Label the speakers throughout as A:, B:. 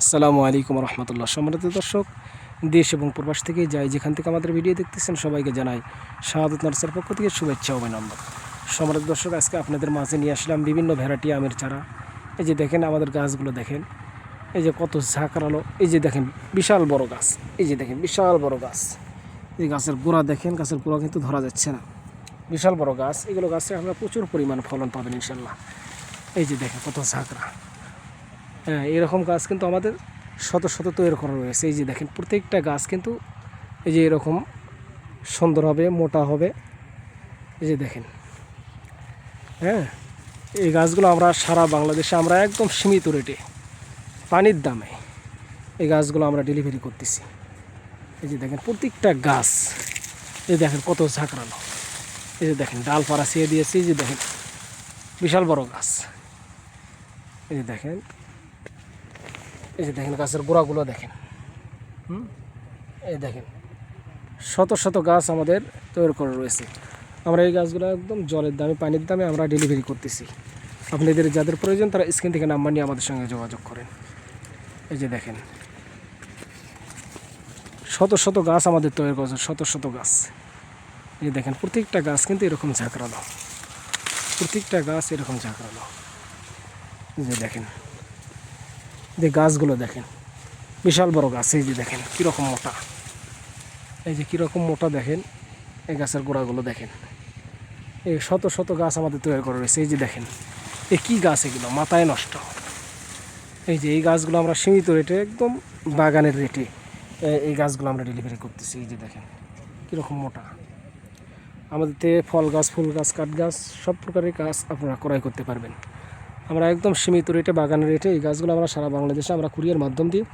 A: আসসালামু আলাইকুম রহমতুল্লাহ। সম্মানিত দর্শক, দেশ এবং প্রবাস থেকে যাই যেখান থেকে আমাদের ভিডিও দেখতেছেন সবাইকে জানাই শাহাদাত নার্সের পক্ষ থেকে শুভেচ্ছা ও অভিনন্দন। সম্মানিত দর্শক, আজকে আপনাদের মাঝে নিয়ে আসলাম বিভিন্ন ভ্যারাইটি আমের চারা। এই যে দেখেন আমাদের গাছগুলো দেখেন, এই যে কত ঝাঁকড়ালো। এই যে দেখেন বিশাল বড় গাছ, এই যে দেখেন বিশাল বড় গাছ। এই গাছের গোড়া দেখেন, গাছের গোড়া কিন্তু ধরা যাচ্ছে না। বিশাল বড় গাছ, এগুলো গাছে আমরা প্রচুর পরিমাণ ফলন পাবেন ইনশাল্লাহ। এই যে দেখেন কত ঝাঁকড়া। হ্যাঁ, এরকম গাছ কিন্তু আমাদের শত শত তৈরি করা রয়েছে। এই যে দেখেন প্রত্যেকটা গাছ কিন্তু এই যে এরকম সুন্দর হবে, মোটা হবে। এই যে দেখেন, হ্যাঁ, এই গাছগুলো আমরা সারা বাংলাদেশে আমরা একদম সীমিত রেটে পানির দামে এই গাছগুলো আমরা ডেলিভারি করতেছি। এই যে দেখেন প্রত্যেকটা গাছ, এই দেখেন কত ঝাঁকড়ানো। এই যে দেখেন ডাল পাড়া ছিঁড়ে দিয়েছি। এই যে দেখেন বিশাল বড় গাছ। এই যে দেখেন, এই যে দেখেন গাছের গোড়াগুলো দেখেন। এই দেখেন শত শত গাছ আমাদের তৈরি করা রয়েছে। আমরা এই গাছগুলো একদম জলের দামে, পানির দামে আমরা ডেলিভারি করতেছি। আপনাদের যাদের প্রয়োজন তারা স্ক্রিন থেকে নাম্বার নিয়ে আমাদের সঙ্গে যোগাযোগ করেন। এই যে দেখেন শত শত গাছ আমাদের তৈরি করেছে, শত শত গাছ। এই যে দেখেন প্রত্যেকটা গাছ কিন্তু এরকম ঝাঁকড়ানো, প্রত্যেকটা গাছ এরকম ঝাঁকড়ানো। এই যে দেখেন, যে গাছগুলো দেখেন বিশাল বড় গাছ। এই যে দেখেন কীরকম মোটা, এই যে কীরকম মোটা দেখেন। এই গাছের গোড়াগুলো দেখেন, এই শত শত গাছ আমাদের তৈরি করা রয়েছে। এই যে দেখেন এ কী গাছ, এগুলো মাথায় নষ্ট। এই যে এই গাছগুলো আমরা সীমিত রেটে, একদম বাগানের রেটে এই গাছগুলো আমরা ডেলিভারি করতেছি। এই যে দেখেন কীরকম মোটা। আমাদের থেকে ফল গাছ, ফুল গাছ, কাঠ গাছ সব প্রকারের গাছ আপনারা ক্রয় করতে পারবেন। আমরা একদম সীমিত রেটে, বাগানের রেটে এই গাছগুলো আমরা সারা বাংলাদেশে আমরা কুরিয়ার মাধ্যম দিয়ে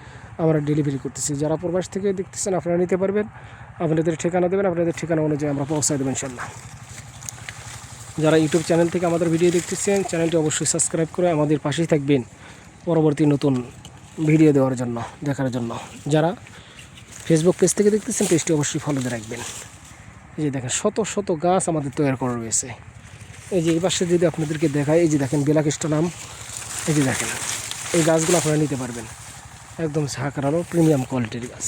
A: আমরা ডেলিভারি করতেছি। যারা প্রবাস থেকে দেখতেছেন আপনারা নিতে পারবেন, আপনাদের ঠিকানা দেবেন, আপনাদের ঠিকানা অনুযায়ী আমরা পৌঁছায় দেবেন ইনশাল্লাহ। যারা ইউটিউব চ্যানেল থেকে আমাদের ভিডিও দেখতেছেন, চ্যানেলটি অবশ্যই সাবস্ক্রাইব করে আমাদের পাশেই থাকবেন পরবর্তী নতুন ভিডিও দেওয়ার জন্য, দেখার জন্য। যারা ফেসবুক পেজ থেকে দেখতেছেন, পেজটি অবশ্যই ফলো দিয়ে রাখবেন। এই যে দেখেন শত শত গাছ আমাদের তৈরি করা রয়েছে। এই যে এই পাশে যদি আপনাদেরকে দেখায়, এই যে দেখেন বেলাকিস্টানাম। এই যে দেখেন এই গাছগুলো আপনারা নিতে পারবেন, একদম ঝাঁকড়ানো প্রিমিয়াম কোয়ালিটির গাছ।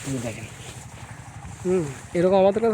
A: এই যে দেখেন, এরকম আমাদের কাছে